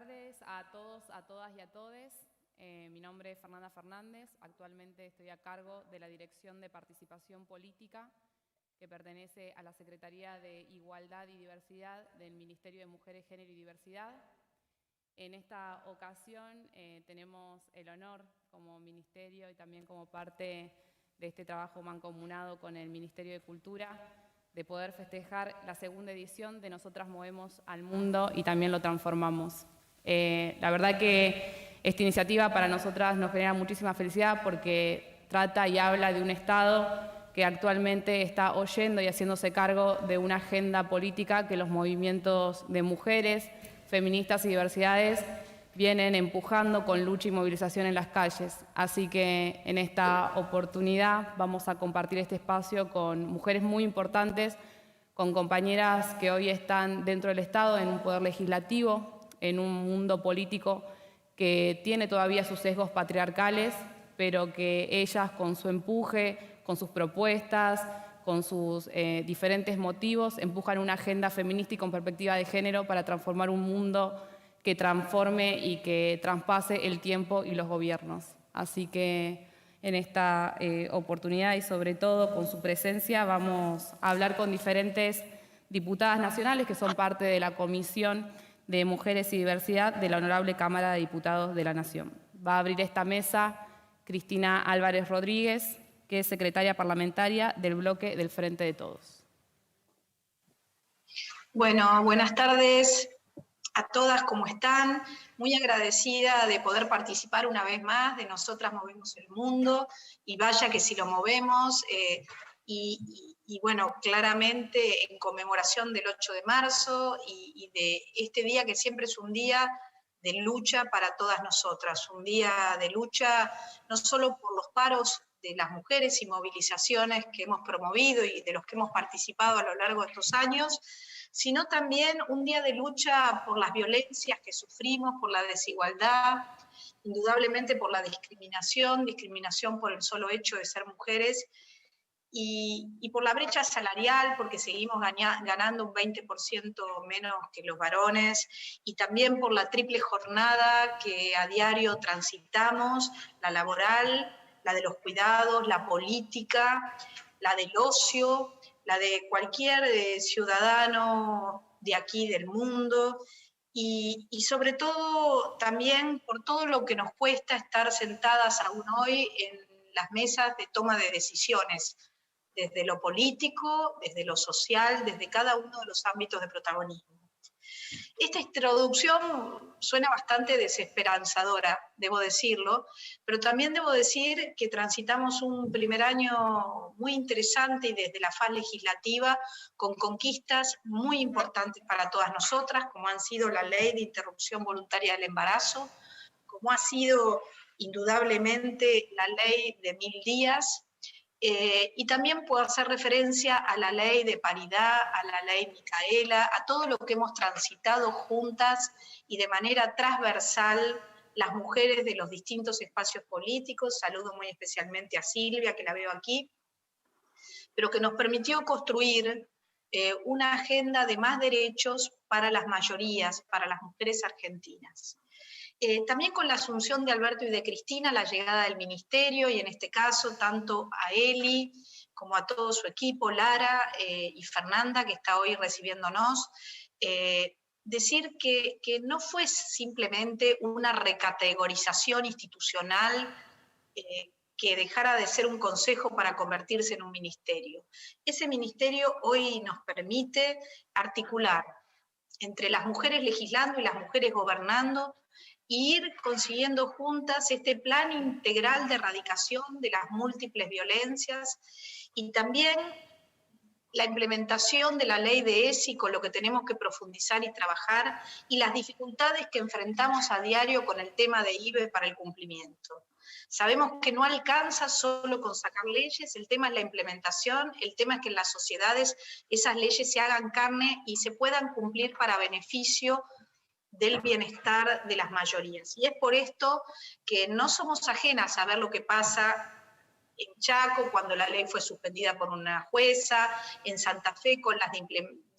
tardes a todos, a todas y a todes. Mi nombre es Fernanda Fernández. Actualmente estoy a cargo de la Dirección de Participación Política, que pertenece a la Secretaría de Igualdad y Diversidad del Ministerio de Mujeres, Género y Diversidad. En esta ocasión tenemos el honor como ministerio y también como parte de este trabajo mancomunado con el Ministerio de Cultura de poder festejar la segunda edición de Nosotras Movemos al Mundo y también lo transformamos. La verdad que esta iniciativa para nosotras nos genera muchísima felicidad porque trata y habla de un Estado que actualmente está oyendo y haciéndose cargo de una agenda política que los movimientos de mujeres, feministas y diversidades vienen empujando con lucha y movilización en las calles. Así que en esta oportunidad vamos a compartir este espacio con mujeres muy importantes, con compañeras que hoy están dentro del Estado, en un poder legislativo, en un mundo político que tiene todavía sus sesgos patriarcales, pero que ellas con su empuje, con sus propuestas, con sus diferentes motivos, empujan una agenda feminista y con perspectiva de género para transformar un mundo que transforme y que traspase el tiempo y los gobiernos. Así que en esta oportunidad y sobre todo con su presencia vamos a hablar con diferentes diputadas nacionales que son parte de la Comisión de Mujeres y Diversidad de la Honorable Cámara de Diputados de la Nación. Va a abrir esta mesa Cristina Álvarez Rodríguez, que es secretaria parlamentaria del bloque del Frente de Todos. Bueno, buenas tardes a todas, ¿cómo están? Muy agradecida de poder participar una vez más de Nosotras Movemos el Mundo, y vaya que si lo movemos, y bueno, claramente en conmemoración del 8 de marzo y de este día que siempre es un día de lucha para todas nosotras, un día de lucha no solo por los paros de las mujeres y movilizaciones que hemos promovido y de los que hemos participado a lo largo de estos años, sino también un día de lucha por las violencias que sufrimos, por la desigualdad, indudablemente por la discriminación por el solo hecho de ser mujeres, y por la brecha salarial, porque seguimos ganando un 20% menos que los varones, y también por la triple jornada que a diario transitamos, la laboral, la de los cuidados, la política, la del ocio, la de cualquier ciudadano de aquí del mundo, y sobre todo también por todo lo que nos cuesta estar sentadas aún hoy en las mesas de toma de decisiones, desde lo político, desde lo social, desde cada uno de los ámbitos de protagonismo. Esta introducción suena bastante desesperanzadora, debo decirlo, pero también debo decir que transitamos un primer año muy interesante y desde la faz legislativa con conquistas muy importantes para todas nosotras, como han sido la Ley de Interrupción Voluntaria del Embarazo, como ha sido indudablemente la Ley de 1000 días, y también puedo hacer referencia a la ley de paridad, a la ley Micaela, a todo lo que hemos transitado juntas y de manera transversal las mujeres de los distintos espacios políticos. Saludo muy especialmente a Silvia, que la veo aquí, pero que nos permitió construir una agenda de más derechos para las mayorías, para las mujeres argentinas. También con la asunción de Alberto y de Cristina, la llegada del ministerio, y en este caso tanto a Eli como a todo su equipo, Lara y Fernanda, que está hoy recibiéndonos, decir que no fue simplemente una recategorización institucional que dejara de ser un consejo para convertirse en un ministerio. Ese ministerio hoy nos permite articular entre las mujeres legislando y las mujeres gobernando, y ir consiguiendo juntas este plan integral de erradicación de las múltiples violencias, y también la implementación de la ley de ESI, con lo que tenemos que profundizar y trabajar, y las dificultades que enfrentamos a diario con el tema de IVE para el cumplimiento. Sabemos que no alcanza solo con sacar leyes, el tema es la implementación, el tema es que en las sociedades esas leyes se hagan carne y se puedan cumplir para beneficio del bienestar de las mayorías. Y es por esto que no somos ajenas a ver lo que pasa en Chaco, cuando la ley fue suspendida por una jueza, en Santa Fe con las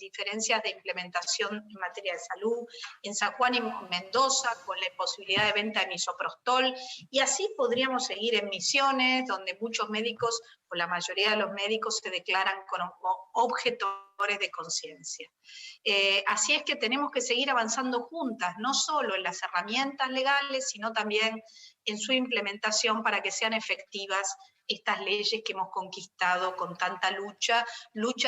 diferencias de implementación en materia de salud, en San Juan y Mendoza, con la imposibilidad de venta de misoprostol, y así podríamos seguir en Misiones, donde muchos médicos, o la mayoría de los médicos, se declaran como objetores de conciencia. Así es que tenemos que seguir avanzando juntas, no solo en las herramientas legales, sino también en su implementación para que sean efectivas estas leyes que hemos conquistado con tanta lucha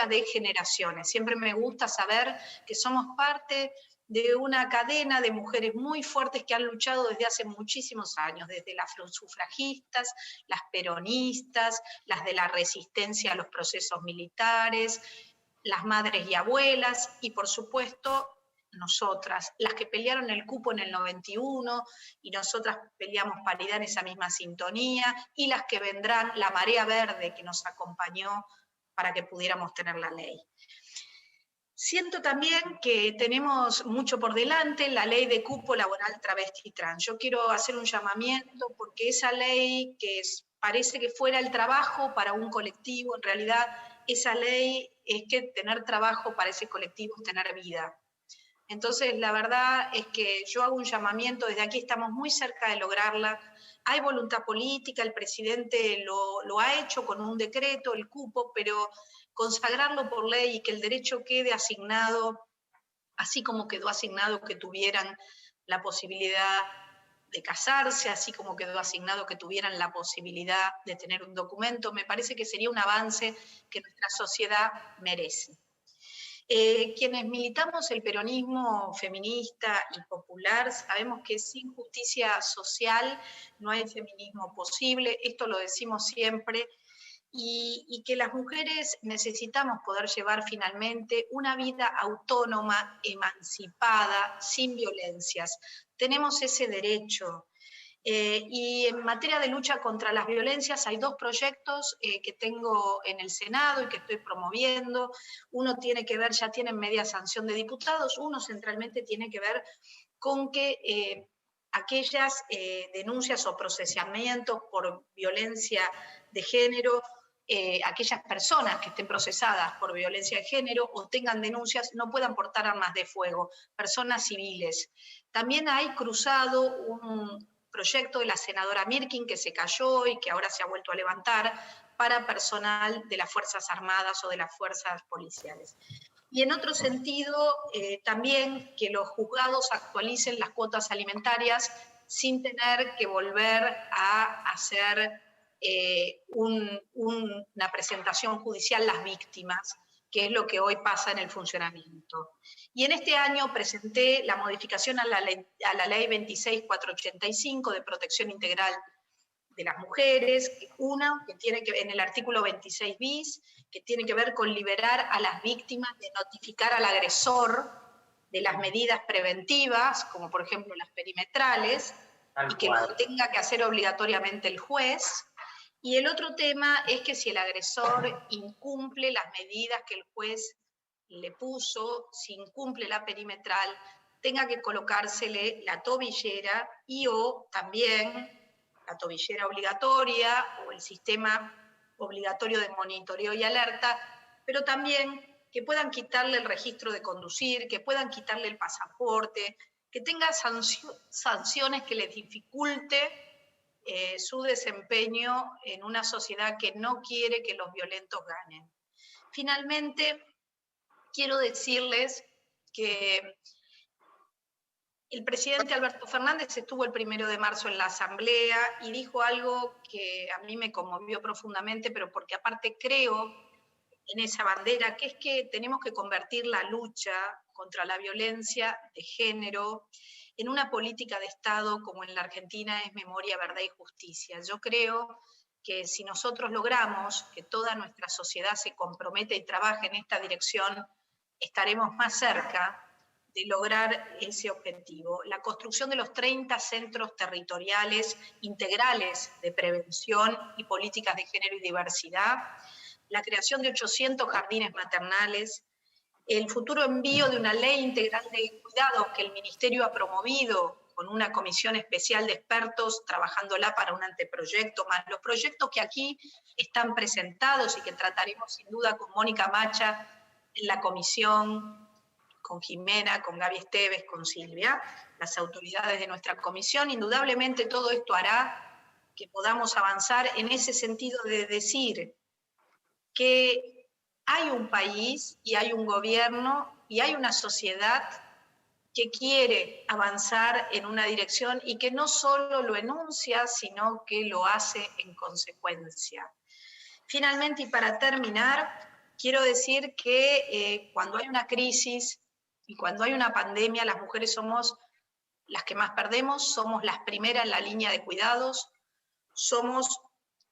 de generaciones. Siempre me gusta saber que somos parte de una cadena de mujeres muy fuertes que han luchado desde hace muchísimos años, desde las sufragistas, las peronistas, las de la resistencia a los procesos militares, las madres y abuelas, y por supuesto nosotras, las que pelearon el cupo en el 91, y nosotras peleamos paridad en esa misma sintonía, y las que vendrán, la marea verde que nos acompañó para que pudiéramos tener la ley. Siento también que tenemos mucho por delante, la ley de cupo laboral travesti trans. Yo quiero hacer un llamamiento porque esa ley parece que fuera el trabajo para un colectivo, en realidad esa ley es que tener trabajo para ese colectivo es tener vida. Entonces, la verdad es que yo hago un llamamiento, desde aquí estamos muy cerca de lograrla. Hay voluntad política, el presidente lo ha hecho con un decreto, el cupo, pero consagrarlo por ley y que el derecho quede asignado, así como quedó asignado que tuvieran la posibilidad de casarse, así como quedó asignado que tuvieran la posibilidad de tener un documento, me parece que sería un avance que nuestra sociedad merece. Quienes militamos el peronismo feminista y popular sabemos que sin justicia social no hay feminismo posible, esto lo decimos siempre, y que las mujeres necesitamos poder llevar finalmente una vida autónoma, emancipada, sin violencias. Tenemos ese derecho. Y en materia de lucha contra las violencias hay dos proyectos que tengo en el Senado y que estoy promoviendo. Uno tiene que ver, ya tienen media sanción de diputados, uno centralmente tiene que ver con que aquellas denuncias o procesamientos por violencia de género, aquellas personas que estén procesadas por violencia de género o tengan denuncias no puedan portar armas de fuego, personas civiles. También hay cruzado un proyecto de la senadora Mirkin que se cayó y que ahora se ha vuelto a levantar para personal de las Fuerzas Armadas o de las fuerzas policiales. Y en otro sentido, también que los juzgados actualicen las cuotas alimentarias sin tener que volver a hacer una presentación judicial las víctimas, que es lo que hoy pasa en el funcionamiento. Y en este año presenté la modificación a la ley 26485 de protección integral de las mujeres, una que tiene que ver en el artículo 26 bis, que tiene que ver con liberar a las víctimas de notificar al agresor de las medidas preventivas, como por ejemplo las perimetrales, y que lo tenga que hacer obligatoriamente el juez. Y el otro tema es que si el agresor incumple las medidas que el juez le puso, si incumple la perimetral, tenga que colocársele la tobillera y o también la tobillera obligatoria o el sistema obligatorio de monitoreo y alerta, pero también que puedan quitarle el registro de conducir, que puedan quitarle el pasaporte, que tenga sanciones que les dificulte su desempeño en una sociedad que no quiere que los violentos ganen. Finalmente, quiero decirles que el presidente Alberto Fernández estuvo el 1 de marzo en la Asamblea y dijo algo que a mí me conmovió profundamente, pero porque aparte creo en esa bandera, que es que tenemos que convertir la lucha contra la violencia de género en una política de Estado como en la Argentina es memoria, verdad y justicia. Yo creo que si nosotros logramos que toda nuestra sociedad se comprometa y trabaje en esta dirección, estaremos más cerca de lograr ese objetivo. La construcción de los 30 centros territoriales integrales de prevención y políticas de género y diversidad, la creación de 800 jardines maternales, el futuro envío de una ley integral de cuidados que el Ministerio ha promovido con una comisión especial de expertos trabajándola para un anteproyecto, más los proyectos que aquí están presentados y que trataremos sin duda con Mónica Macha en la comisión con Jimena, con Gaby Esteves, con Silvia, las autoridades de nuestra comisión. Indudablemente todo esto hará que podamos avanzar en ese sentido de decir que hay un país y hay un gobierno y hay una sociedad que quiere avanzar en una dirección y que no solo lo enuncia, sino que lo hace en consecuencia. Finalmente, y para terminar, quiero decir que cuando hay una crisis y cuando hay una pandemia, las mujeres somos las que más perdemos, somos las primeras en la línea de cuidados, somos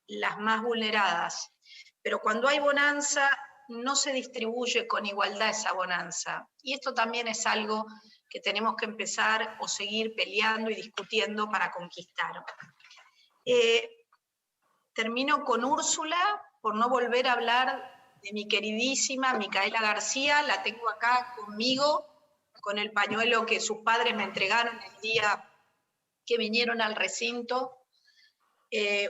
las más vulneradas. Pero cuando hay bonanza, no se distribuye con igualdad esa bonanza. Y esto también es algo que tenemos que empezar o seguir peleando y discutiendo para conquistar. Termino con Úrsula, por no volver a hablar de mi queridísima Micaela García, la tengo acá conmigo, con el pañuelo que sus padres me entregaron el día que vinieron al recinto.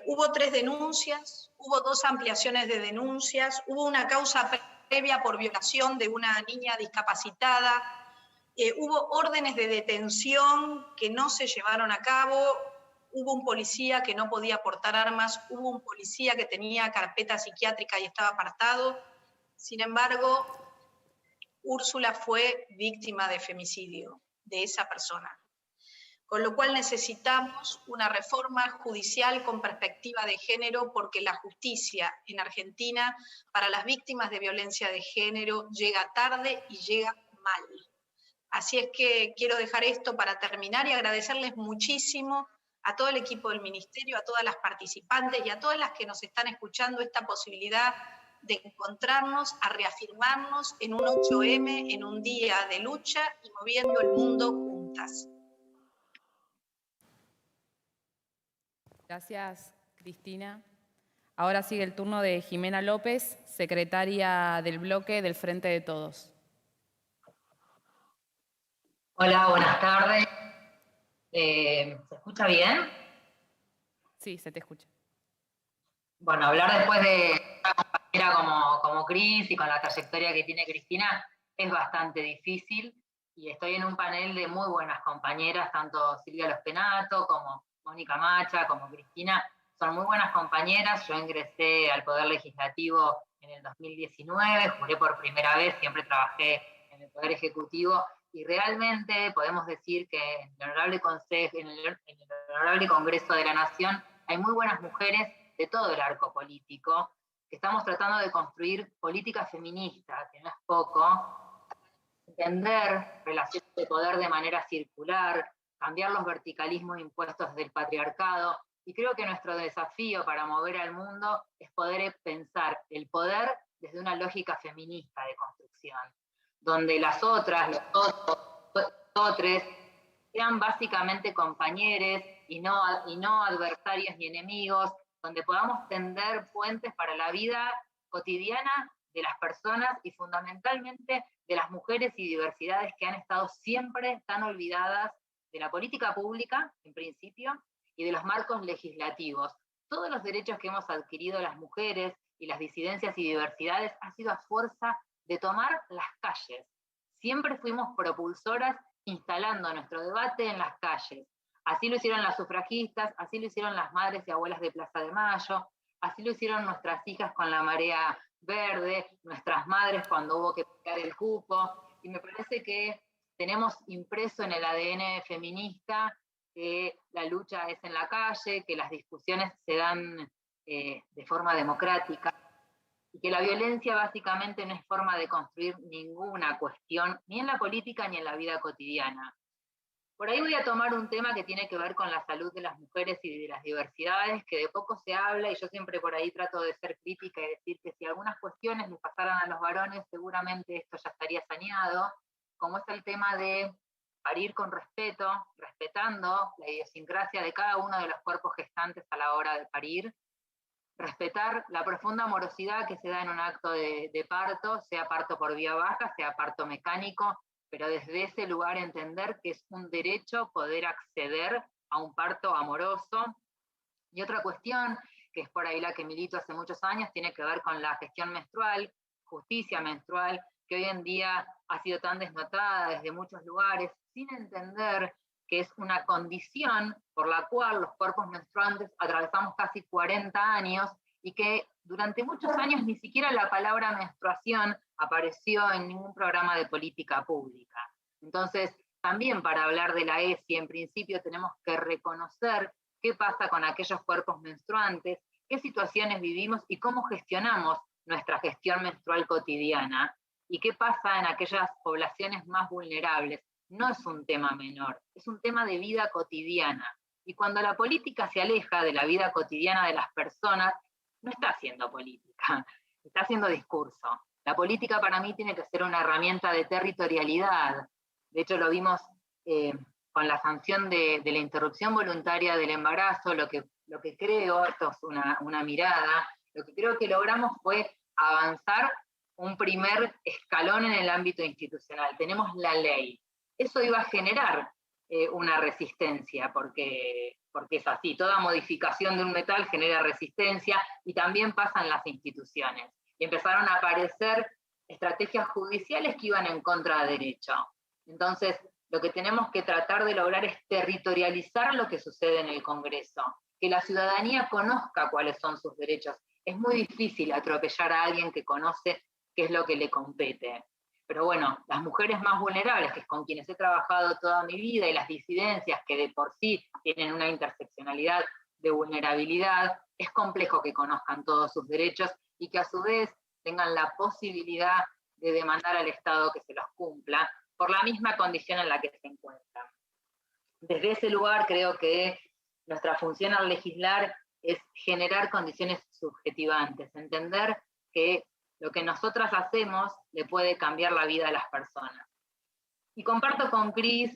Hubo 3 denuncias, hubo 2 ampliaciones de denuncias, hubo una causa previa por violación de una niña discapacitada, hubo órdenes de detención que no se llevaron a cabo, hubo un policía que no podía portar armas, hubo un policía que tenía carpeta psiquiátrica y estaba apartado. Sin embargo, Úrsula fue víctima de femicidio de esa persona. Con lo cual necesitamos una reforma judicial con perspectiva de género, porque la justicia en Argentina para las víctimas de violencia de género llega tarde y llega mal. Así es que quiero dejar esto para terminar y agradecerles muchísimo a todo el equipo del Ministerio, a todas las participantes y a todas las que nos están escuchando esta posibilidad de encontrarnos, a reafirmarnos en un 8M, en un día de lucha y moviendo el mundo juntas. Gracias, Cristina. Ahora sigue el turno de Jimena López, secretaria del bloque del Frente de Todos. Hola, buenas tardes. ¿Se escucha bien? Sí, se te escucha. Bueno, hablar después de una compañera como Cris y con la trayectoria que tiene Cristina es bastante difícil, y estoy en un panel de muy buenas compañeras, tanto Silvia Lospenato como Mónica Macha, como Cristina, son muy buenas compañeras. Yo ingresé al Poder Legislativo en el 2019, juré por primera vez, siempre trabajé en el Poder Ejecutivo, y realmente podemos decir que en el Honorable Congreso de la Nación hay muy buenas mujeres de todo el arco político, que estamos tratando de construir políticas feministas, que no es poco, entender relaciones de poder de manera circular, cambiar los verticalismos impuestos del patriarcado, y creo que nuestro desafío para mover al mundo es poder pensar el poder desde una lógica feminista de construcción, donde las otras, los otros, sean básicamente compañeros y no adversarios ni enemigos, donde podamos tender puentes para la vida cotidiana de las personas y fundamentalmente de las mujeres y diversidades que han estado siempre tan olvidadas de la política pública, en principio, y de los marcos legislativos. Todos los derechos que hemos adquirido las mujeres y las disidencias y diversidades ha sido a fuerza de tomar las calles. Siempre fuimos propulsoras instalando nuestro debate en las calles. Así lo hicieron las sufragistas, así lo hicieron las madres y abuelas de Plaza de Mayo, así lo hicieron nuestras hijas con la marea verde, nuestras madres cuando hubo que pelear el cupo, y me parece que tenemos impreso en el ADN feminista que la lucha es en la calle, que las discusiones se dan de forma democrática, y que la violencia básicamente no es forma de construir ninguna cuestión, ni en la política ni en la vida cotidiana. Por ahí voy a tomar un tema que tiene que ver con la salud de las mujeres y de las diversidades, que de poco se habla, y yo siempre por ahí trato de ser crítica y decir que si algunas cuestiones les pasaran a los varones, seguramente esto ya estaría saneado, como es el tema de parir con respeto, respetando la idiosincrasia de cada uno de los cuerpos gestantes a la hora de parir, respetar la profunda morosidad que se da en un acto de parto, sea parto por vía baja, sea parto mecánico, pero desde ese lugar entender que es un derecho poder acceder a un parto amoroso. Y otra cuestión, que es por ahí la que milito hace muchos años, tiene que ver con la gestión menstrual, justicia menstrual, que hoy en día ha sido tan desnotada desde muchos lugares, sin entender que es una condición por la cual los cuerpos menstruantes atravesamos casi 40 años y que durante muchos años ni siquiera la palabra menstruación apareció en ningún programa de política pública. Entonces, también para hablar de la ESI, en principio tenemos que reconocer qué pasa con aquellos cuerpos menstruantes, qué situaciones vivimos y cómo gestionamos nuestra gestión menstrual cotidiana, y qué pasa en aquellas poblaciones más vulnerables. No es un tema menor, es un tema de vida cotidiana. Y cuando la política se aleja de la vida cotidiana de las personas, no está haciendo política, está haciendo discurso. La política para mí tiene que ser una herramienta de territorialidad. De hecho, lo vimos con la sanción de la interrupción voluntaria del embarazo. Lo que creo, esto es una mirada, lo que creo que logramos fue avanzar un primer escalón en el ámbito institucional. Tenemos la ley. Eso iba a generar una resistencia, porque es así, toda modificación de un metal genera resistencia, y también pasa en las instituciones. Y empezaron a aparecer estrategias judiciales que iban en contra de derecho. Entonces, lo que tenemos que tratar de lograr es territorializar lo que sucede en el Congreso, que la ciudadanía conozca cuáles son sus derechos. Es muy difícil atropellar a alguien que conoce qué es lo que le compete. Pero bueno, las mujeres más vulnerables, que es con quienes he trabajado toda mi vida, y las disidencias, que de por sí tienen una interseccionalidad de vulnerabilidad, es complejo que conozcan todos sus derechos y que a su vez tengan la posibilidad de demandar al Estado que se los cumpla, por la misma condición en la que se encuentran. Desde ese lugar creo que nuestra función al legislar es generar condiciones subjetivantes, entender que lo que nosotras hacemos le puede cambiar la vida a las personas. Y comparto con Cris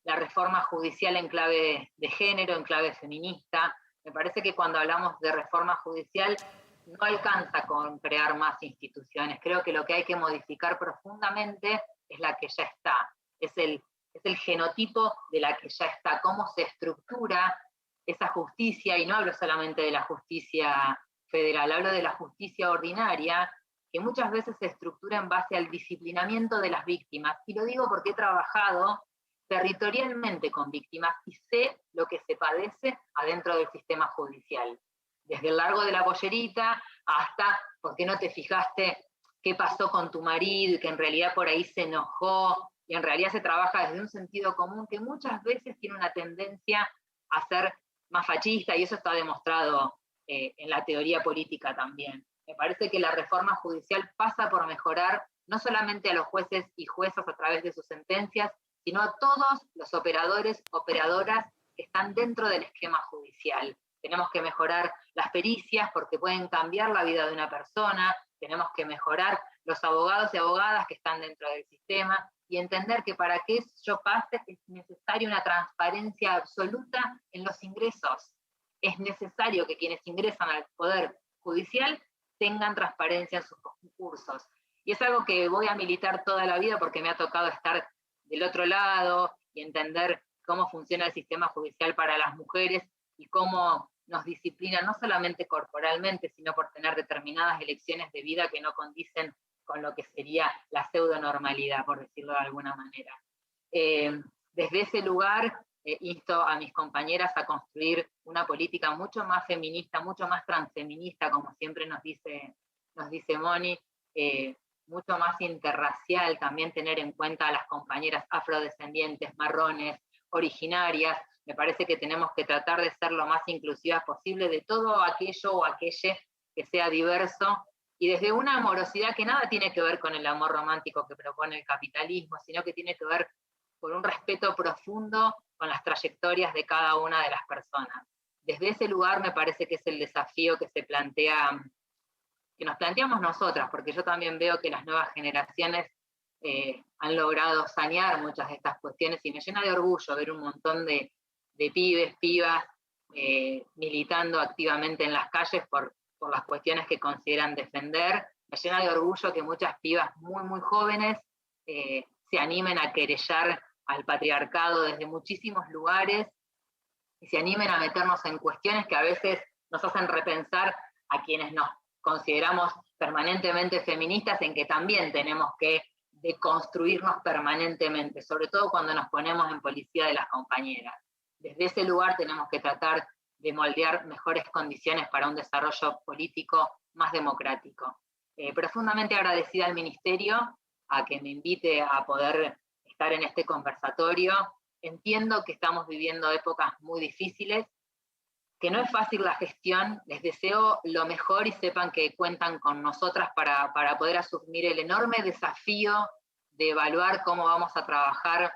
la reforma judicial en clave de género, en clave feminista. Me parece que cuando hablamos de reforma judicial no alcanza con crear más instituciones. Creo que lo que hay que modificar profundamente es la que ya está. Es el genotipo de la que ya está, cómo se estructura esa justicia, y no hablo solamente de la justicia federal, hablo de la justicia ordinaria, que muchas veces se estructura en base al disciplinamiento de las víctimas. Y lo digo porque he trabajado territorialmente con víctimas y sé lo que se padece adentro del sistema judicial. Desde el largo de la pollerita hasta por qué no te fijaste qué pasó con tu marido y que en realidad por ahí se enojó, y en realidad se trabaja desde un sentido común que muchas veces tiene una tendencia a ser más fachista, y eso está demostrado en la teoría política también. Me parece que la reforma judicial pasa por mejorar no solamente a los jueces y juezas a través de sus sentencias, sino a todos los operadores, operadoras que están dentro del esquema judicial. Tenemos que mejorar las pericias porque pueden cambiar la vida de una persona, tenemos que mejorar los abogados y abogadas que están dentro del sistema, y entender que para que eso pase es necesaria una transparencia absoluta en los ingresos. Es necesario que quienes ingresan al Poder Judicial tengan transparencia en sus concursos. Y es algo que voy a militar toda la vida porque me ha tocado estar del otro lado y entender cómo funciona el sistema judicial para las mujeres y cómo nos disciplina no solamente corporalmente, sino por tener determinadas elecciones de vida que no condicen con lo que sería la pseudonormalidad, por decirlo de alguna manera. Desde ese lugar insto a mis compañeras a construir una política mucho más feminista, mucho más transfeminista, como siempre nos dice Moni, mucho más interracial, también tener en cuenta a las compañeras afrodescendientes, marrones, originarias. Me parece que tenemos que tratar de ser lo más inclusivas posible de todo aquello o aquelle que sea diverso, y desde una amorosidad que nada tiene que ver con el amor romántico que propone el capitalismo, sino que tiene que ver con un respeto profundo con las trayectorias de cada una de las personas. Desde ese lugar me parece que es el desafío que se plantea, que nos planteamos nosotras, porque yo también veo que las nuevas generaciones han logrado sanear muchas de estas cuestiones, y me llena de orgullo ver un montón de pibes, pibas, militando activamente en las calles por las cuestiones que consideran defender. Me llena de orgullo que muchas pibas muy, muy jóvenes se animen a querellar al patriarcado desde muchísimos lugares, y se animen a meternos en cuestiones que a veces nos hacen repensar a quienes nos consideramos permanentemente feministas, en que también tenemos que deconstruirnos permanentemente, sobre todo cuando nos ponemos en policía de las compañeras. Desde ese lugar tenemos que tratar de moldear mejores condiciones para un desarrollo político más democrático. Profundamente agradecida al Ministerio a que me invite a poder estar en este conversatorio. Entiendo que estamos viviendo épocas muy difíciles, que no es fácil la gestión. Les deseo lo mejor y sepan que cuentan con nosotras para poder asumir el enorme desafío de evaluar cómo vamos a trabajar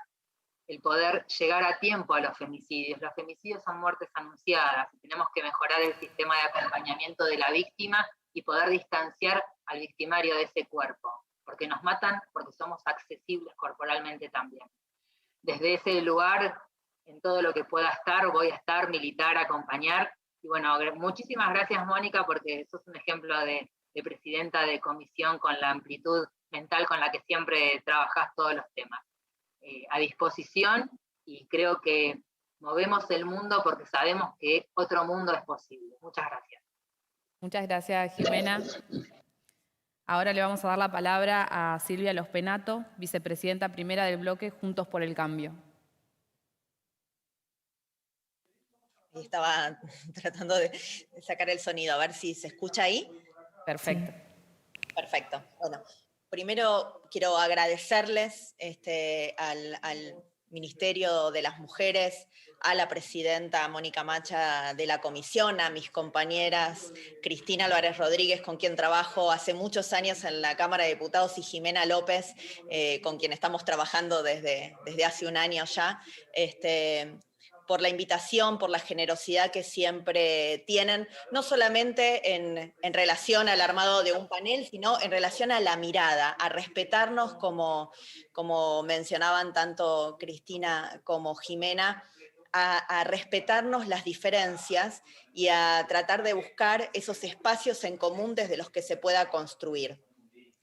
el poder llegar a tiempo a los femicidios. Los femicidios son muertes anunciadas y tenemos que mejorar el sistema de acompañamiento de la víctima y poder distanciar al victimario de ese cuerpo, porque nos matan porque somos accesibles corporalmente también. Desde ese lugar, en todo lo que pueda estar, voy a estar, militar, acompañar. Y bueno, muchísimas gracias, Mónica, porque sos un ejemplo de presidenta de comisión con la amplitud mental con la que siempre trabajás todos los temas. A disposición, y creo que movemos el mundo porque sabemos que otro mundo es posible. Muchas gracias. Muchas gracias, Jimena. Ahora le vamos a dar la palabra a Silvia Lospenato, vicepresidenta primera del bloque Juntos por el Cambio. Estaba tratando de sacar el sonido, a ver si se escucha ahí. Perfecto. Perfecto. Bueno, primero quiero agradecerles al Ministerio de las Mujeres, a la presidenta Mónica Macha de la comisión, a mis compañeras Cristina Álvarez Rodríguez, con quien trabajo hace muchos años en la Cámara de Diputados, y Jimena López, con quien estamos trabajando desde hace un año ya, por la invitación, por la generosidad que siempre tienen, no solamente en relación al armado de un panel, sino en relación a la mirada, a respetarnos como mencionaban tanto Cristina como Jimena, a respetarnos las diferencias y a tratar de buscar esos espacios en común desde los que se pueda construir.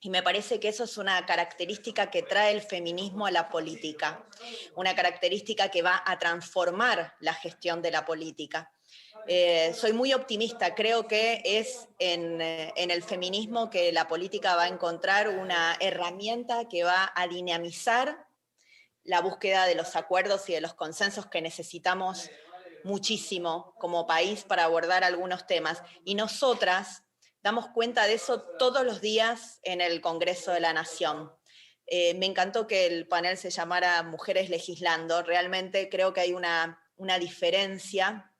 Y me parece que eso es una característica que trae el feminismo a la política, una característica que va a transformar la gestión de la política. Soy muy optimista, creo que es en el feminismo que la política va a encontrar una herramienta que va a dinamizar la búsqueda de los acuerdos y de los consensos que necesitamos muchísimo como país para abordar algunos temas. Y nosotras damos cuenta de eso todos los días en el Congreso de la Nación. Me encantó que el panel se llamara Mujeres Legislando. Realmente creo que hay una diferencia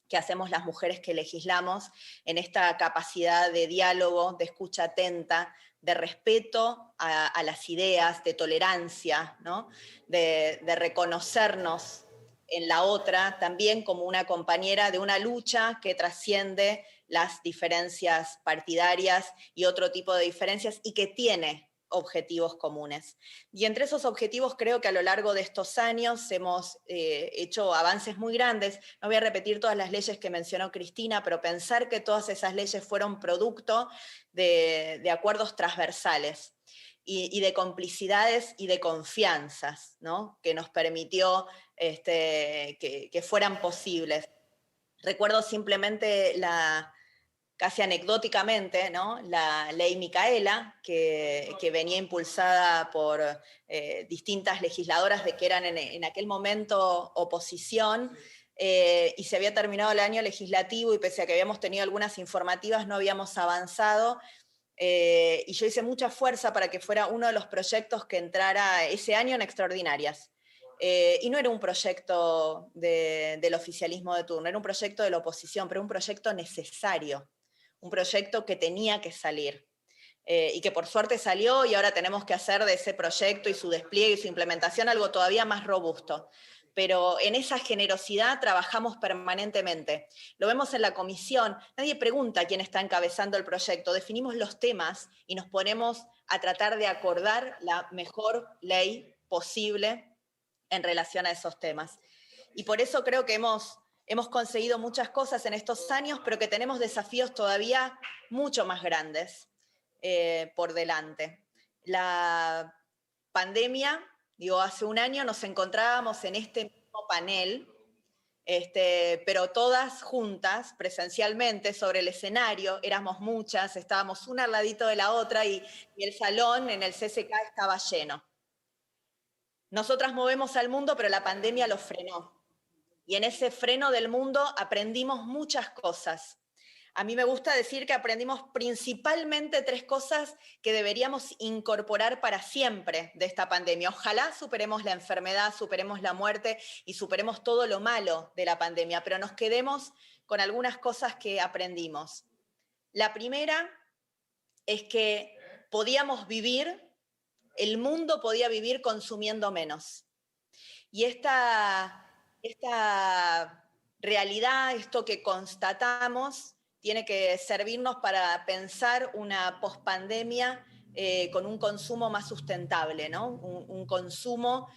que hacemos las mujeres que legislamos en esta capacidad de diálogo, de escucha atenta, de respeto a las ideas, de tolerancia, ¿no? de reconocernos en la otra también como una compañera de una lucha que trasciende las diferencias partidarias y otro tipo de diferencias, y que tiene objetivos comunes. Y entre esos objetivos creo que a lo largo de estos años hemos hecho avances muy grandes. No voy a repetir todas las leyes que mencionó Cristina, pero pensar que todas esas leyes fueron producto de acuerdos transversales y de complicidades y de confianzas, ¿no? Que nos permitió que fueran posibles. Recuerdo simplemente casi anecdóticamente, ¿no? La ley Micaela, que venía impulsada por distintas legisladoras de que eran en aquel momento oposición, y se había terminado el año legislativo y pese a que habíamos tenido algunas informativas no habíamos avanzado, y yo hice mucha fuerza para que fuera uno de los proyectos que entrara ese año en extraordinarias. Y no era un proyecto del oficialismo de turno, era un proyecto de la oposición, pero un proyecto necesario, un proyecto que tenía que salir, y que por suerte salió, y ahora tenemos que hacer de ese proyecto y su despliegue y su implementación algo todavía más robusto. Pero en esa generosidad trabajamos permanentemente. Lo vemos en la comisión, nadie pregunta quién está encabezando el proyecto, definimos los temas y nos ponemos a tratar de acordar la mejor ley posible en relación a esos temas. Y por eso creo que hemos conseguido muchas cosas en estos años, pero que tenemos desafíos todavía mucho más grandes por delante. La pandemia, hace un año nos encontrábamos en este mismo panel pero todas juntas, presencialmente, sobre el escenario, éramos muchas, estábamos una al ladito de la otra y el salón en el CCK estaba lleno. Nosotras movemos al mundo, pero la pandemia lo frenó. Y en ese freno del mundo aprendimos muchas cosas. A mí me gusta decir que aprendimos principalmente 3 cosas que deberíamos incorporar para siempre de esta pandemia. Ojalá superemos la enfermedad, superemos la muerte y superemos todo lo malo de la pandemia, pero nos quedemos con algunas cosas que aprendimos. La primera es que podíamos vivir, el mundo podía vivir consumiendo menos. Y esta realidad, esto que constatamos, tiene que servirnos para pensar una pospandemia con un consumo más sustentable, ¿no? Un consumo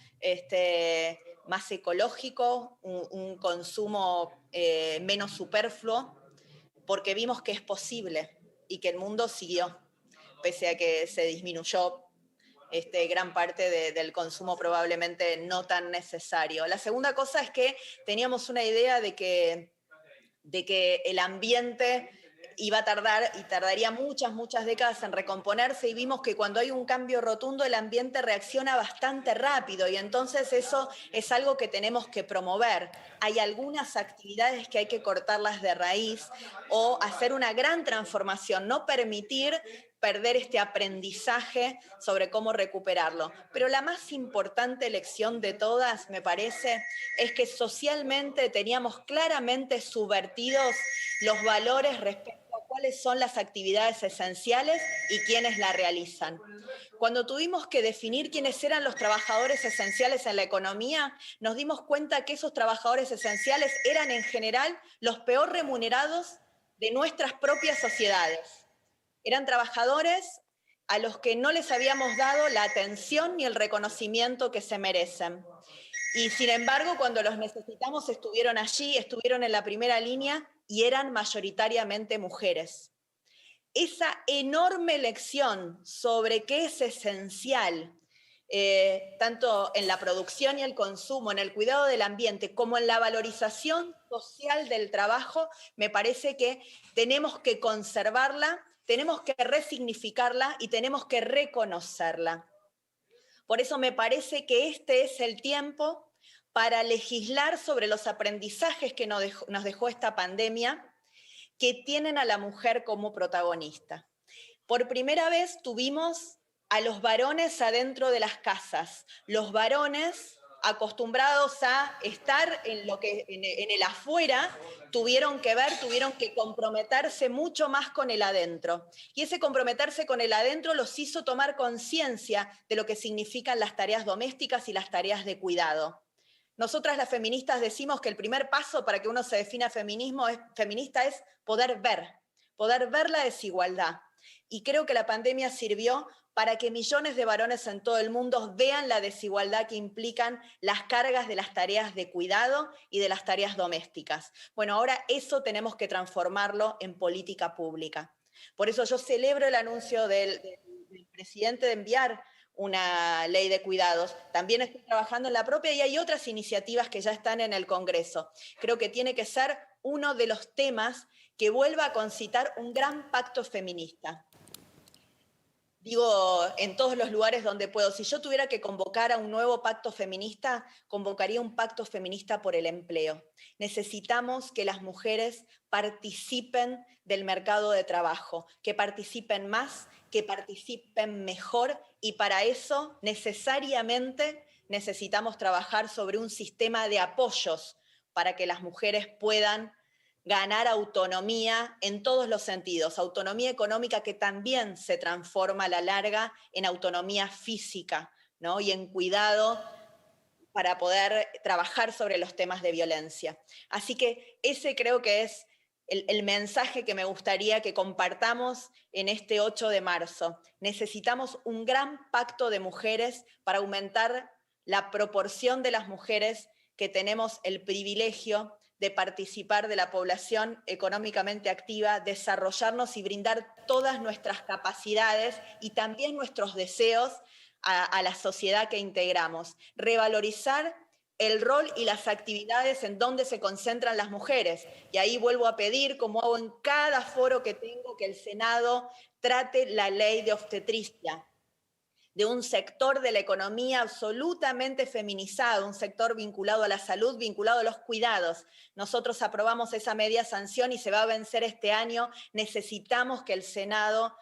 más ecológico, un consumo menos superfluo, porque vimos que es posible y que el mundo siguió, pese a que se disminuyó gran parte del consumo probablemente no tan necesario. La segunda cosa es que teníamos una idea de que el ambiente iba a tardar y tardaría muchas décadas en recomponerse, y vimos que cuando hay un cambio rotundo el ambiente reacciona bastante rápido, y entonces eso es algo que tenemos que promover. Hay algunas actividades que hay que cortarlas de raíz o hacer una gran transformación, no permitir perder este aprendizaje sobre cómo recuperarlo. Pero la más importante lección de todas, me parece, es que socialmente teníamos claramente subvertidos los valores respecto a cuáles son las actividades esenciales y quiénes la realizan. Cuando tuvimos que definir quiénes eran los trabajadores esenciales en la economía, nos dimos cuenta que esos trabajadores esenciales eran en general los peor remunerados de nuestras propias sociedades. Eran trabajadores a los que no les habíamos dado la atención ni el reconocimiento que se merecen. Y sin embargo, cuando los necesitamos, estuvieron allí, estuvieron en la primera línea y eran mayoritariamente mujeres. Esa enorme lección sobre qué es esencial, tanto en la producción y el consumo, en el cuidado del ambiente, como en la valorización social del trabajo, me parece que tenemos que conservarla, tenemos que resignificarla y tenemos que reconocerla. Por eso me parece que este es el tiempo para legislar sobre los aprendizajes que nos dejó esta pandemia, que tienen a la mujer como protagonista. Por primera vez tuvimos a los varones adentro de las casas, los varones acostumbrados a estar en el afuera, tuvieron que comprometerse mucho más con el adentro. Y ese comprometerse con el adentro los hizo tomar conciencia de lo que significan las tareas domésticas y las tareas de cuidado. Nosotras las feministas decimos que el primer paso para que uno se defina feminista es poder ver la desigualdad. Y creo que la pandemia sirvió para que millones de varones en todo el mundo vean la desigualdad que implican las cargas de las tareas de cuidado y de las tareas domésticas. Bueno, ahora eso tenemos que transformarlo en política pública. Por eso yo celebro el anuncio del presidente de enviar una ley de cuidados. También estoy trabajando en la propia y hay otras iniciativas que ya están en el Congreso. Creo que tiene que ser uno de los temas que vuelva a concitar un gran pacto feminista. Digo, en todos los lugares donde puedo, si yo tuviera que convocar a un nuevo pacto feminista, convocaría un pacto feminista por el empleo. Necesitamos que las mujeres participen del mercado de trabajo, que participen más, que participen mejor, y para eso necesariamente necesitamos trabajar sobre un sistema de apoyos para que las mujeres puedan ganar autonomía en todos los sentidos, autonomía económica que también se transforma a la larga en autonomía física, ¿no? Y en cuidado para poder trabajar sobre los temas de violencia. Así que ese creo que es el mensaje que me gustaría que compartamos en este 8 de marzo. Necesitamos un gran pacto de mujeres para aumentar la proporción de las mujeres que tenemos el privilegio de participar de la población económicamente activa, desarrollarnos y brindar todas nuestras capacidades y también nuestros deseos a la sociedad que integramos. Revalorizar el rol y las actividades en donde se concentran las mujeres. Y ahí vuelvo a pedir, como hago en cada foro que tengo, que el Senado trate la ley de obstetricia, de un sector de la economía absolutamente feminizado, un sector vinculado a la salud, vinculado a los cuidados. Nosotros aprobamos esa media sanción y se va a vencer este año. Necesitamos que el Senado,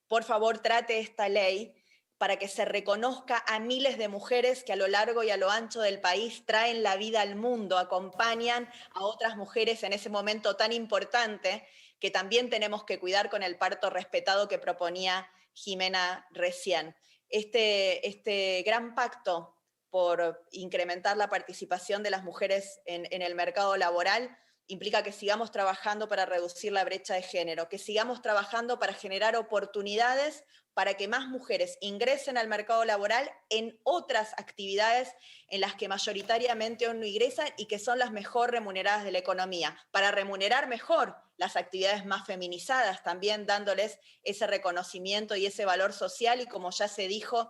por favor, trate esta ley para que se reconozca a miles de mujeres que a lo largo y a lo ancho del país traen la vida al mundo, acompañan a otras mujeres en ese momento tan importante que también tenemos que cuidar con el parto respetado que proponía Jimena recién. Este gran pacto por incrementar la participación de las mujeres en el mercado laboral implica que sigamos trabajando para reducir la brecha de género, que sigamos trabajando para generar oportunidades para que más mujeres ingresen al mercado laboral en otras actividades en las que mayoritariamente no ingresan y que son las mejor remuneradas de la economía, para remunerar mejor las actividades más feminizadas, también dándoles ese reconocimiento y ese valor social, y como ya se dijo,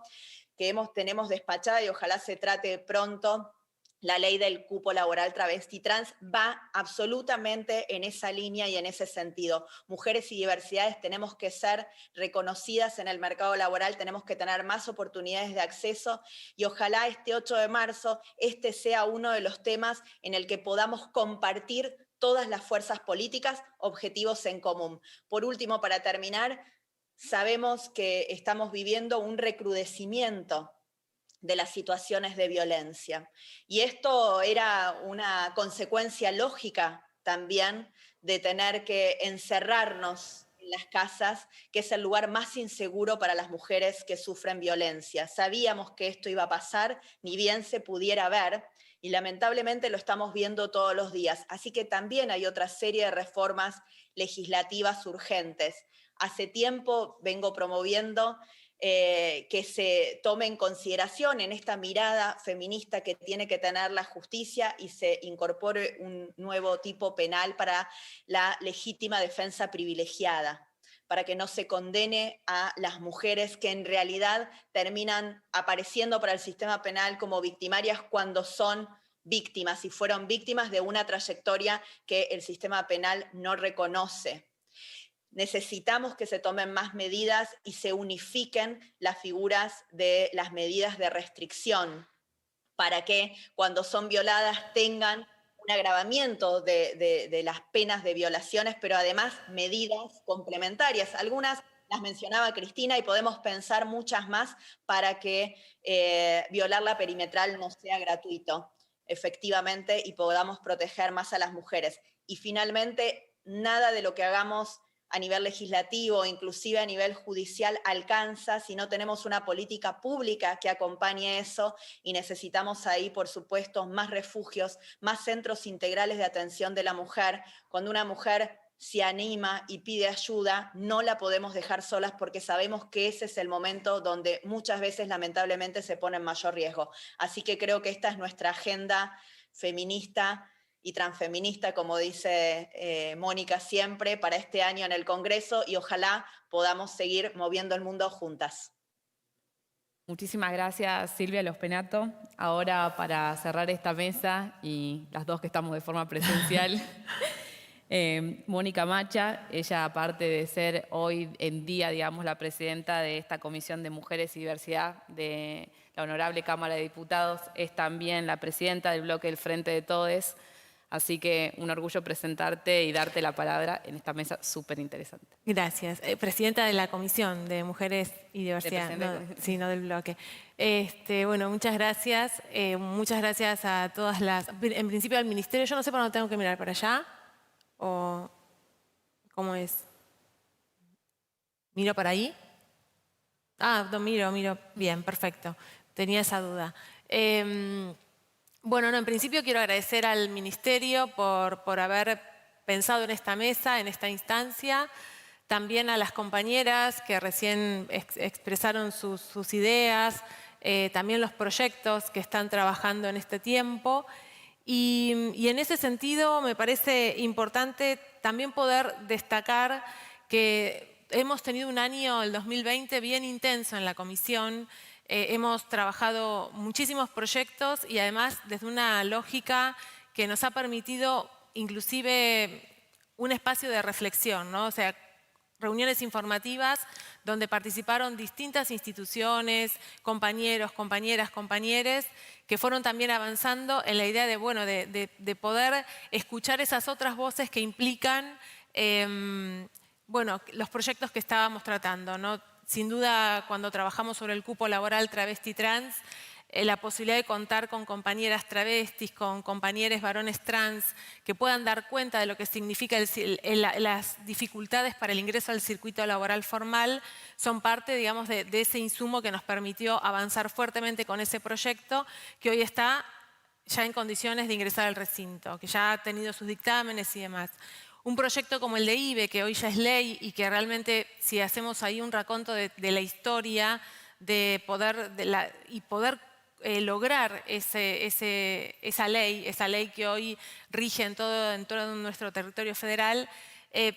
que tenemos despachada y ojalá se trate pronto, la ley del cupo laboral travesti trans va absolutamente en esa línea y en ese sentido. Mujeres y diversidades tenemos que ser reconocidas en el mercado laboral, tenemos que tener más oportunidades de acceso y ojalá este 8 de marzo este sea uno de los temas en el que podamos compartir todas las fuerzas políticas objetivos en común. Por último, para terminar, sabemos que estamos viviendo un recrudecimiento de las situaciones de violencia. Y esto era una consecuencia lógica también de tener que encerrarnos en las casas, que es el lugar más inseguro para las mujeres que sufren violencia. Sabíamos que esto iba a pasar, ni bien se pudiera ver, y lamentablemente lo estamos viendo todos los días. Así que también hay otra serie de reformas legislativas urgentes. Hace tiempo vengo promoviendo que se tome en consideración en esta mirada feminista que tiene que tener la justicia y se incorpore un nuevo tipo penal para la legítima defensa privilegiada, para que no se condene a las mujeres que en realidad terminan apareciendo para el sistema penal como victimarias cuando son víctimas y fueron víctimas de una trayectoria que el sistema penal no reconoce. Necesitamos que se tomen más medidas y se unifiquen las figuras de las medidas de restricción para que cuando son violadas tengan un agravamiento de las penas de violaciones, pero además medidas complementarias. Algunas las mencionaba Cristina y podemos pensar muchas más para que violar la perimetral no sea gratuito, efectivamente, y podamos proteger más a las mujeres. Y finalmente, nada de lo que hagamos a nivel legislativo, inclusive a nivel judicial, alcanza si no tenemos una política pública que acompañe eso, y necesitamos ahí, por supuesto, más refugios, más centros integrales de atención de la mujer. Cuando una mujer se anima y pide ayuda, no la podemos dejar solas porque sabemos que ese es el momento donde muchas veces lamentablemente se pone en mayor riesgo. Así que creo que esta es nuestra agenda feminista y transfeminista, como dice Mónica siempre, para este año en el Congreso, y ojalá podamos seguir moviendo el mundo juntas. Muchísimas gracias, Silvia Lospenato. Ahora, para cerrar esta mesa, y las dos que estamos de forma presencial, Mónica Macha, ella, aparte de ser hoy en día, digamos, la presidenta de esta Comisión de Mujeres y Diversidad de la Honorable Cámara de Diputados, es también la presidenta del bloque del Frente de Todes. Así que un orgullo presentarte y darte la palabra en esta mesa súper interesante. Gracias. Presidenta de la Comisión de Mujeres y Diversidad, no del bloque. Bueno, muchas gracias. Muchas gracias a todas las... En principio al Ministerio, yo no sé para dónde tengo que mirar, ¿para allá? ¿O cómo es? ¿Miro para ahí? Ah, no, miro. Bien, perfecto. Tenía esa duda. Bueno, en principio quiero agradecer al Ministerio por haber pensado en esta mesa, en esta instancia, también a las compañeras que recién expresaron sus ideas, también los proyectos que están trabajando en este tiempo. Y en ese sentido me parece importante también poder destacar que hemos tenido un año, el 2020, bien intenso en la Comisión, hemos trabajado muchísimos proyectos y además desde una lógica que nos ha permitido inclusive un espacio de reflexión, ¿no? O sea, reuniones informativas donde participaron distintas instituciones, compañeros, compañeras, compañeres, que fueron también avanzando en la idea de, bueno, de poder escuchar esas otras voces que implican bueno, los proyectos que estábamos tratando, ¿no? Sin duda, cuando trabajamos sobre el cupo laboral travesti-trans, la posibilidad de contar con compañeras travestis, con compañeros varones trans, que puedan dar cuenta de lo que significa las dificultades para el ingreso al circuito laboral formal, son parte, digamos, de ese insumo que nos permitió avanzar fuertemente con ese proyecto, que hoy está ya en condiciones de ingresar al recinto, que ya ha tenido sus dictámenes y demás. Un proyecto como el de IBE, que hoy ya es ley y que realmente, si hacemos ahí un raconto de la historia, de poder lograr esa ley que hoy rige en todo nuestro territorio federal,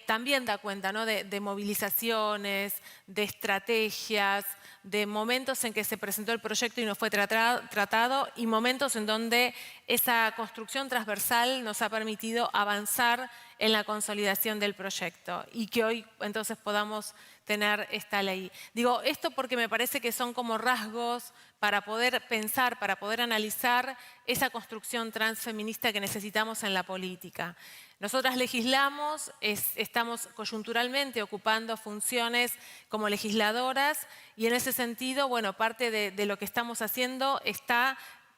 también da cuenta, ¿no? de movilizaciones, de estrategias, de momentos en que se presentó el proyecto y no fue tratado y momentos en donde esa construcción transversal nos ha permitido avanzar en la consolidación del proyecto y que hoy entonces podamos tener esta ley. Digo esto porque me parece que son como rasgos para poder pensar, para poder analizar esa construcción transfeminista que necesitamos en la política. Nosotras legislamos, estamos coyunturalmente ocupando funciones como legisladoras y en ese sentido, bueno, parte de lo que estamos haciendo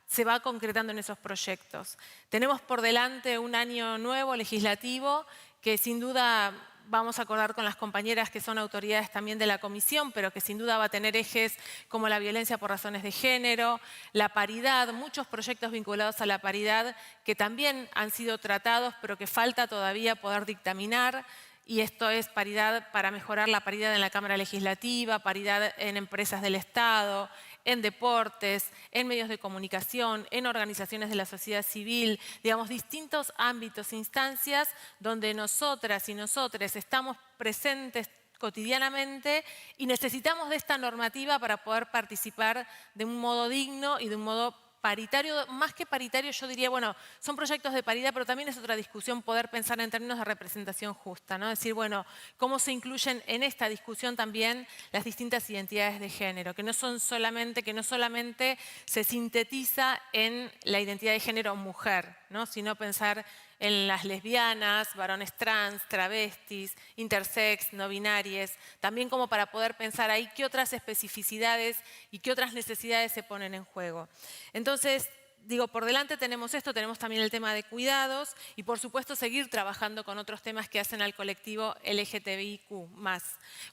se va concretando en esos proyectos. Tenemos por delante un año nuevo legislativo que sin duda vamos a acordar con las compañeras que son autoridades también de la comisión, pero que sin duda va a tener ejes como la violencia por razones de género, la paridad, muchos proyectos vinculados a la paridad que también han sido tratados, pero que falta todavía poder dictaminar. Y esto es paridad para mejorar la paridad en la Cámara Legislativa, paridad en empresas del Estado, en deportes, en medios de comunicación, en organizaciones de la sociedad civil, digamos, distintos ámbitos, instancias donde nosotras y nosotres estamos presentes cotidianamente y necesitamos de esta normativa para poder participar de un modo digno y de un modo paritario, más que paritario yo diría, bueno, son proyectos de paridad, pero también es otra discusión poder pensar en términos de representación justa, ¿no? Decir, bueno, cómo se incluyen en esta discusión también las distintas identidades de género, que no solamente se sintetiza en la identidad de género mujer, ¿no? Sino pensar en las lesbianas, varones trans, travestis, intersex, no binarias, también como para poder pensar ahí qué otras especificidades y qué otras necesidades se ponen en juego. Entonces, digo, por delante tenemos esto, tenemos también el tema de cuidados y por supuesto seguir trabajando con otros temas que hacen al colectivo LGTBIQ+,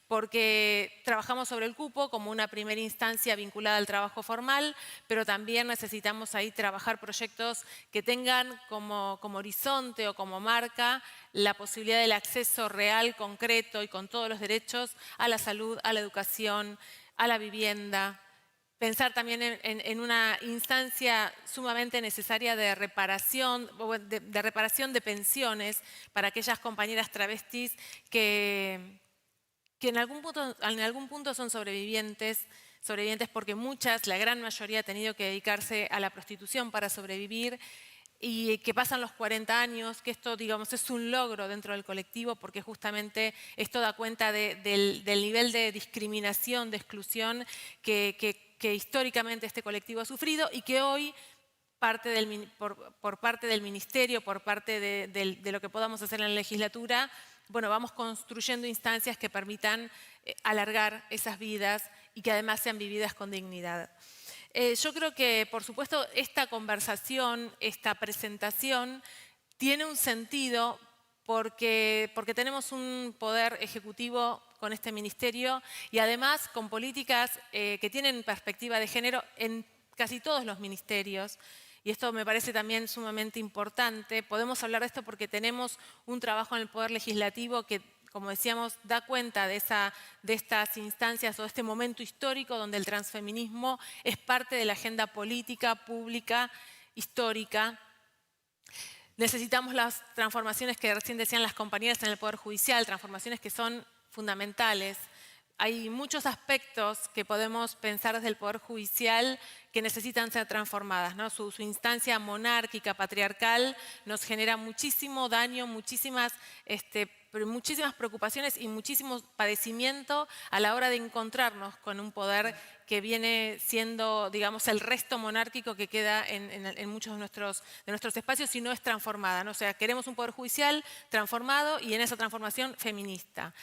porque trabajamos sobre el cupo como una primera instancia vinculada al trabajo formal, pero también necesitamos ahí trabajar proyectos que tengan como horizonte o como marca la posibilidad del acceso real, concreto y con todos los derechos a la salud, a la educación, a la vivienda. Pensar también en una instancia sumamente necesaria de reparación de pensiones para aquellas compañeras travestis que en algún punto son sobrevivientes porque muchas, la gran mayoría, ha tenido que dedicarse a la prostitución para sobrevivir y que pasan los 40 años, que esto, digamos, es un logro dentro del colectivo porque justamente esto da cuenta del nivel de discriminación, de exclusión que históricamente este colectivo ha sufrido y que hoy por parte del Ministerio, por parte de lo que podamos hacer en la legislatura, bueno, vamos construyendo instancias que permitan alargar esas vidas y que además sean vividas con dignidad. Yo creo que, por supuesto, esta conversación, esta presentación, tiene un sentido porque tenemos un poder ejecutivo con este ministerio y además con políticas que tienen perspectiva de género en casi todos los ministerios. Y esto me parece también sumamente importante. Podemos hablar de esto porque tenemos un trabajo en el Poder Legislativo que, como decíamos, da cuenta de estas instancias o de este momento histórico donde el transfeminismo es parte de la agenda política, pública, histórica. Necesitamos las transformaciones que recién decían las compañeras en el Poder Judicial, transformaciones que son fundamentales. hay muchos aspectos que podemos pensar desde el Poder Judicial que necesitan ser transformadas, ¿no? Su instancia monárquica, patriarcal, nos genera muchísimo daño, muchísimas preocupaciones y muchísimo padecimiento a la hora de encontrarnos con un poder que viene siendo, digamos, el resto monárquico que queda en muchos de nuestros espacios si no es transformada, ¿no? O sea, queremos un Poder Judicial transformado y en esa transformación feminista.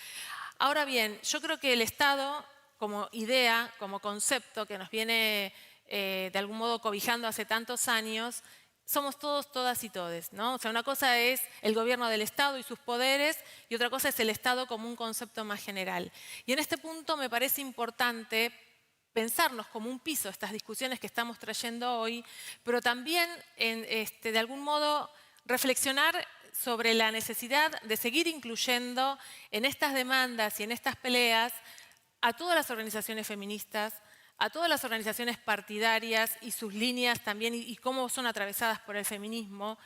Ahora bien, yo creo que el Estado, como idea, como concepto que nos viene de algún modo cobijando hace tantos años, somos todos, todas y todes, ¿no? O sea, una cosa es el gobierno del Estado y sus poderes y otra cosa es el Estado como un concepto más general. Y en este punto me parece importante pensarnos como un piso estas discusiones que estamos trayendo hoy, pero también de algún modo reflexionar sobre la necesidad de seguir incluyendo en estas demandas y en estas peleas a todas las organizaciones feministas, a todas las organizaciones partidarias y sus líneas también y cómo son atravesadas por el feminismo,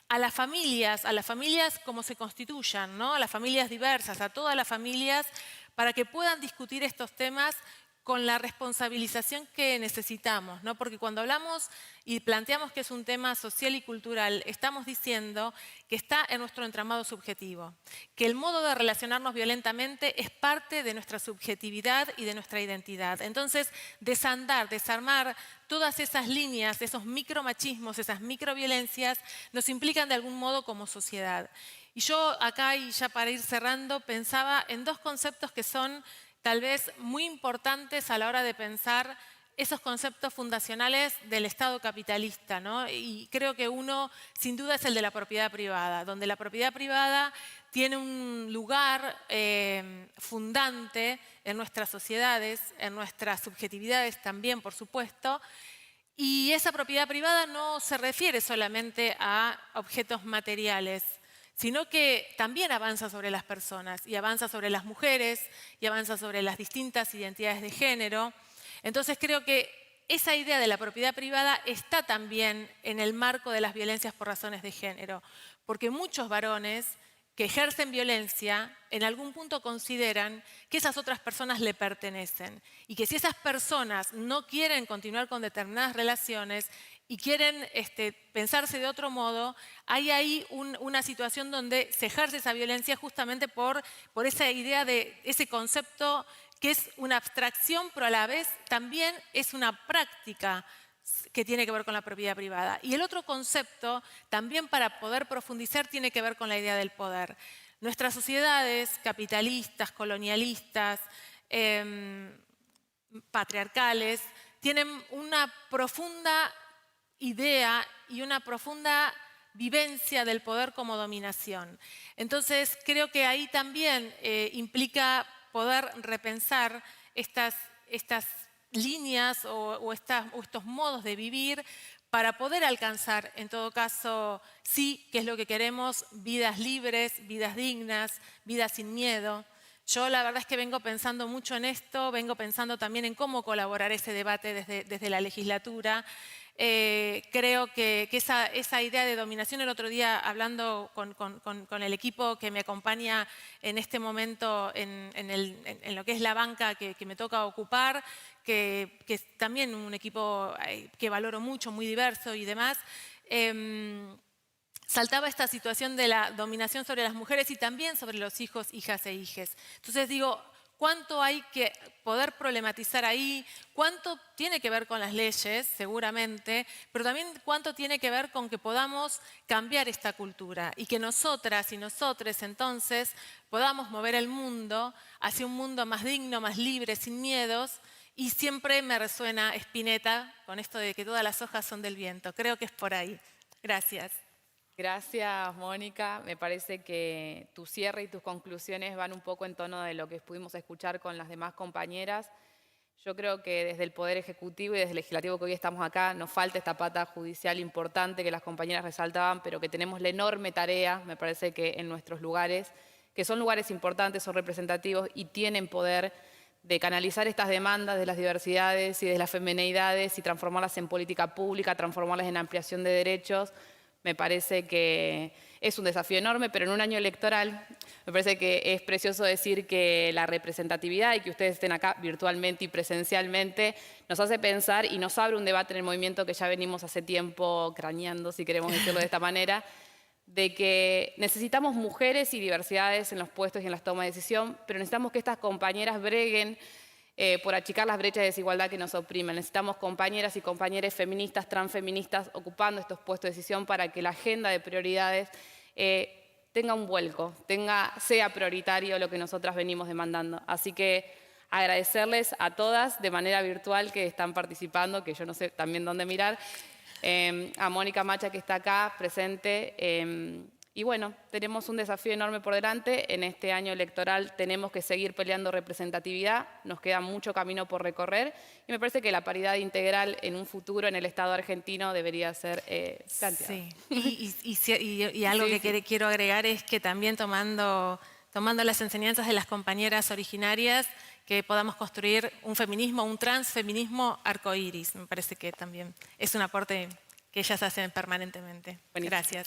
a las familias como se constituyan, ¿no? A las familias diversas, a todas las familias, para que puedan discutir estos temas con la responsabilización que necesitamos, ¿no? Porque cuando hablamos y planteamos que es un tema social y cultural, estamos diciendo que está en nuestro entramado subjetivo, que el modo de relacionarnos violentamente es parte de nuestra subjetividad y de nuestra identidad. Entonces, desarmar todas esas líneas, esos micromachismos, esas microviolencias, nos implican de algún modo como sociedad. Y yo acá, y ya para ir cerrando, pensaba en dos conceptos que son tal vez muy importantes a la hora de pensar esos conceptos fundacionales del Estado capitalista, ¿no? Y creo que uno, sin duda, es el de la propiedad privada, donde la propiedad privada tiene un lugar fundante en nuestras sociedades, en nuestras subjetividades también, por supuesto, y esa propiedad privada no se refiere solamente a objetos materiales, sino que también avanza sobre las personas y avanza sobre las mujeres y avanza sobre las distintas identidades de género. Entonces creo que esa idea de la propiedad privada está también en el marco de las violencias por razones de género, porque muchos varones que ejercen violencia en algún punto consideran que esas otras personas le pertenecen y que si esas personas no quieren continuar con determinadas relaciones y quieren pensarse de otro modo, hay ahí una situación donde se ejerce esa violencia justamente por esa idea de ese concepto que es una abstracción, pero a la vez también es una práctica que tiene que ver con la propiedad privada. Y el otro concepto, también para poder profundizar, tiene que ver con la idea del poder. Nuestras sociedades capitalistas, colonialistas, patriarcales, tienen una profunda idea y una profunda vivencia del poder como dominación. Entonces, creo que ahí también implica poder repensar estas líneas o estos modos de vivir para poder alcanzar, en todo caso, sí, que es lo que queremos, vidas libres, vidas dignas, vidas sin miedo. Yo la verdad es que vengo pensando mucho en esto, vengo pensando también en cómo colaborar ese debate desde la legislatura. Creo que esa idea de dominación, el otro día hablando con el equipo que me acompaña en este momento en lo que es la banca que me toca ocupar, que es también un equipo que valoro mucho, muy diverso y demás, saltaba esta situación de la dominación sobre las mujeres y también sobre los hijos, hijas e hijes. Entonces digo, ¿cuánto hay que poder problematizar ahí? ¿Cuánto tiene que ver con las leyes, seguramente? Pero también cuánto tiene que ver con que podamos cambiar esta cultura y que nosotras y nosotres entonces podamos mover el mundo hacia un mundo más digno, más libre, sin miedos. Y siempre me resuena Spinetta con esto de que todas las hojas son del viento. Creo que es por ahí. Gracias. Gracias, Mónica. Me parece que tu cierre y tus conclusiones van un poco en tono de lo que pudimos escuchar con las demás compañeras. Yo creo que desde el Poder Ejecutivo y desde el Legislativo que hoy estamos acá, nos falta esta pata judicial importante que las compañeras resaltaban, pero que tenemos la enorme tarea, me parece que en nuestros lugares, que son lugares importantes, son representativos y tienen poder de canalizar estas demandas de las diversidades y de las femineidades y transformarlas en política pública, transformarlas en ampliación de derechos. Me parece que es un desafío enorme, pero en un año electoral me parece que es precioso decir que la representatividad y que ustedes estén acá virtualmente y presencialmente nos hace pensar y nos abre un debate en el movimiento que ya venimos hace tiempo craneando, si queremos decirlo de esta manera, de que necesitamos mujeres y diversidades en los puestos y en las tomas de decisión, pero necesitamos que estas compañeras breguen por achicar las brechas de desigualdad que nos oprimen. Necesitamos compañeras y compañeros feministas, transfeministas, ocupando estos puestos de decisión para que la agenda de prioridades tenga un vuelco, sea prioritario lo que nosotras venimos demandando. Así que agradecerles a todas de manera virtual que están participando, que yo no sé también dónde mirar, a Mónica Macha que está acá presente. Y bueno, tenemos un desafío enorme por delante. En este año electoral tenemos que seguir peleando representatividad. Nos queda mucho camino por recorrer. Y me parece que la paridad integral en un futuro en el Estado argentino debería ser planteada. Sí, y algo que quiero agregar es que también tomando las enseñanzas de las compañeras originarias, que podamos construir un feminismo, un transfeminismo arcoíris. Me parece que también es un aporte que ellas hacen permanentemente. Buenísimo. Gracias.